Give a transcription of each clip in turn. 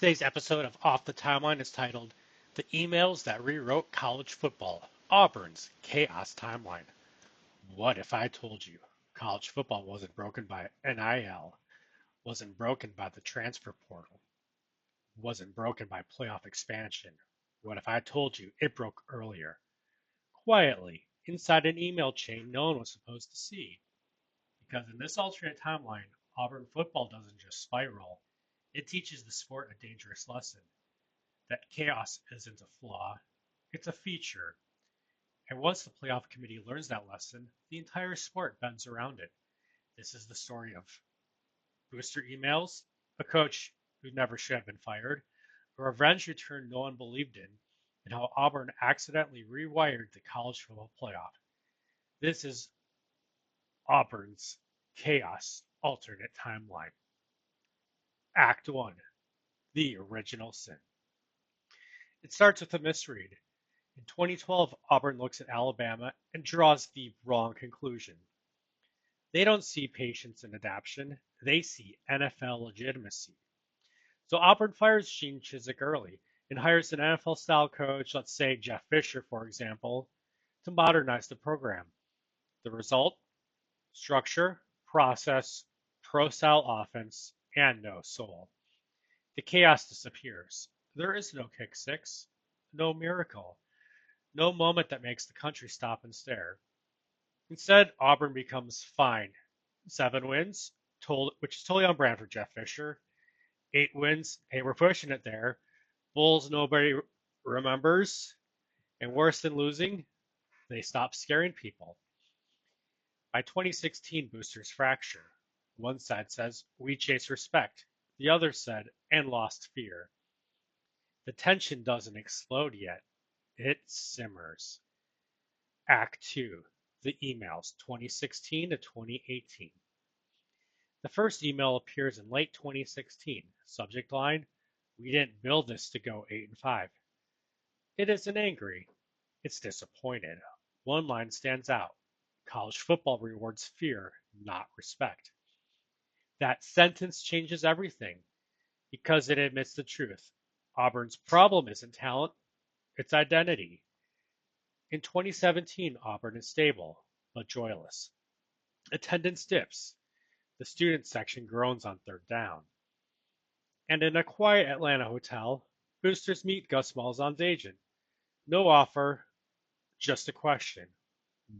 Today's episode of Off the Timeline is titled The Emails That Rewrote College Football, Auburn's Chaos Timeline. What if I told you college football wasn't broken by NIL, wasn't broken by the transfer portal, wasn't broken by playoff expansion? What if I told you it broke earlier, quietly, inside an email chain no one was supposed to see? Because in this alternate timeline, Auburn football doesn't just spiral, it teaches the sport a dangerous lesson. That chaos isn't a flaw, it's a feature. And once the playoff committee learns that lesson, the entire sport bends around it. This is the story of booster emails, a coach who never should have been fired, a revenge return no one believed in, and how Auburn accidentally rewired the college football playoff. This is Auburn's chaos alternate timeline. Act 1, the original sin. It starts with a misread. In 2012, Auburn looks at Alabama and draws the wrong conclusion. They don't see patience and adaptation, they see NFL legitimacy. So Auburn fires Gene Chizik early and hires an NFL-style coach, let's say Jeff Fisher, for example, to modernize the program. The result? Structure, process, pro-style offense, and no soul. The chaos disappears. There is no kick six, no miracle, no moment that makes the country stop and stare. Instead, Auburn becomes fine. 7 wins, which is totally on brand for Jeff Fisher. 8 wins, hey, we're pushing it there. Bulls nobody remembers. And worse than losing, they stop scaring people. By 2016, boosters fracture. One side says, we chase respect. The other said, and lost fear. The tension doesn't explode yet. It simmers. Act 2, the emails, 2016 to 2018. The first email appears in late 2016. Subject line, we didn't build this to go 8-5. It isn't angry. It's disappointed. One line stands out. College football rewards fear, not respect. That sentence changes everything because it admits the truth. Auburn's problem isn't talent, it's identity. In 2017, Auburn is stable, but joyless. Attendance dips. The student section groans on third down. And in a quiet Atlanta hotel, boosters meet Gus Malzahn's agent. No offer, just a question.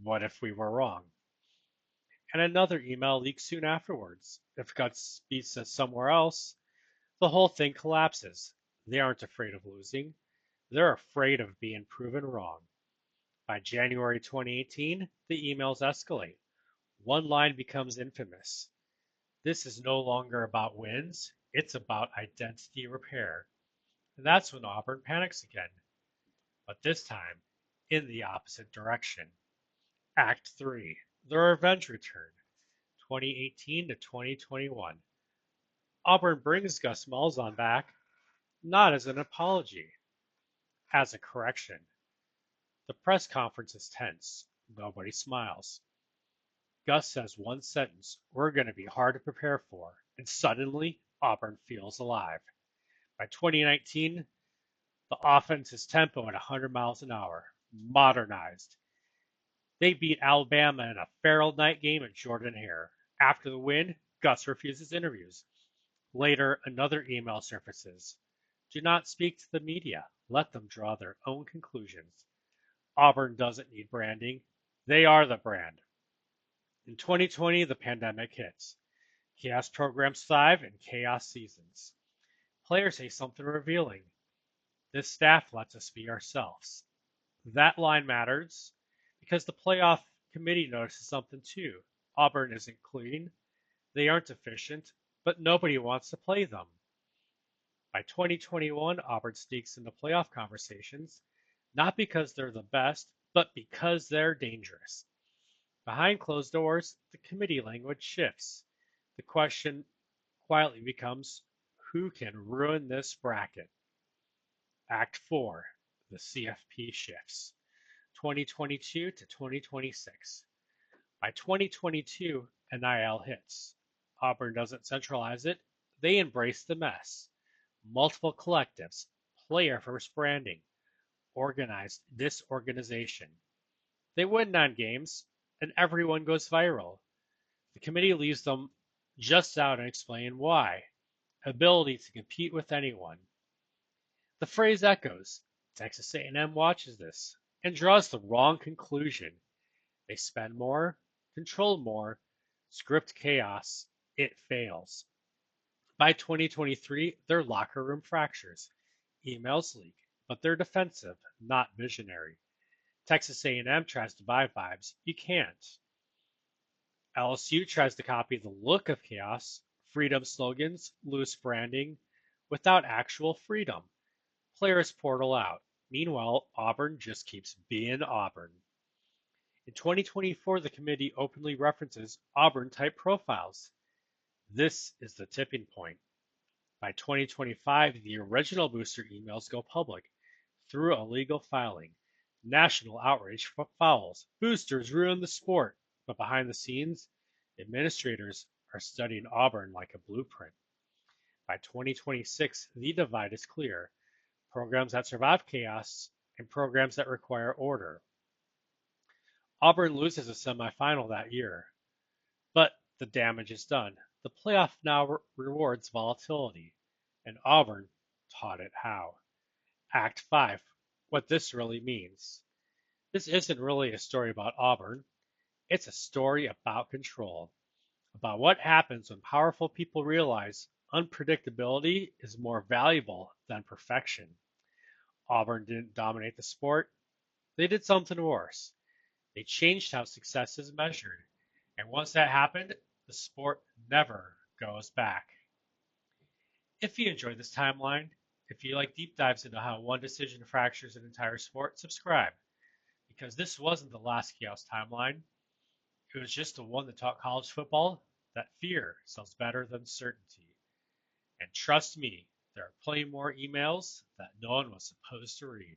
What if we were wrong? And another email leaks soon afterwards. If Gus beats us somewhere else, the whole thing collapses. They aren't afraid of losing. They're afraid of being proven wrong. By January 2018, the emails escalate. One line becomes infamous. This is no longer about wins, it's about identity repair. And that's when Auburn panics again. But this time, in the opposite direction. Act 3, the revenge return, 2018 to 2021. Auburn brings Gus Malzahn back, not as an apology, as a correction. The press conference is tense. Nobody smiles. Gus says one sentence, we're going to be hard to prepare for, and suddenly Auburn feels alive. By 2019, the offense is tempo at 100 miles an hour, modernized. They beat Alabama in a feral night game at Jordan Hare. After the win, Gus refuses interviews. Later, another email surfaces. Do not speak to the media. Let them draw their own conclusions. Auburn doesn't need branding. They are the brand. In 2020, the pandemic hits. Chaos programs thrive and chaos seasons. Players say something revealing. This staff lets us be ourselves. That line matters because the playoff committee notices something too. Auburn isn't clean. They aren't efficient, but nobody wants to play them. By 2021, Auburn sneaks into playoff conversations, not because they're the best, but because they're dangerous. Behind closed doors, the committee language shifts. The question quietly becomes, who can ruin this bracket? Act 4, the CFP shifts, 2022 to 2026. By 2022, NIL hits. Auburn doesn't centralize it, they embrace the mess. Multiple collectives, player-first branding, organized disorganization. They win non-games, and everyone goes viral. The committee leaves them just out and explain why. Ability to compete with anyone. The phrase echoes. Texas A&M watches this and draws the wrong conclusion. They spend more, control more, script chaos. It fails. By 2023, their locker room fractures. Emails leak, but they're defensive, not visionary. Texas A&M tries to buy vibes. You can't. LSU tries to copy the look of chaos, freedom slogans, loose branding, without actual freedom. Players portal out. Meanwhile, Auburn just keeps being Auburn. In 2024, the committee openly references Auburn-type profiles. This is the tipping point. By 2025, the original booster emails go public through a legal filing. National outrage follows. Boosters ruin the sport. But behind the scenes, administrators are studying Auburn like a blueprint. By 2026, the divide is clear. Programs that survive chaos and programs that require order. Auburn loses a semifinal that year, but the damage is done. The playoff now rewards volatility, and Auburn taught it how. Act 5, what this really means. This isn't really a story about Auburn. It's a story about control, about what happens when powerful people realize unpredictability is more valuable than perfection. Auburn didn't dominate the sport. They did something worse. They changed how success is measured. And once that happened, the sport never goes back. If you enjoyed this timeline, if you like deep dives into how one decision fractures an entire sport, subscribe. Because this wasn't the last chaos timeline. It was just the one that taught college football that fear sells better than certainty. And trust me, there are plenty more emails that no one was supposed to read.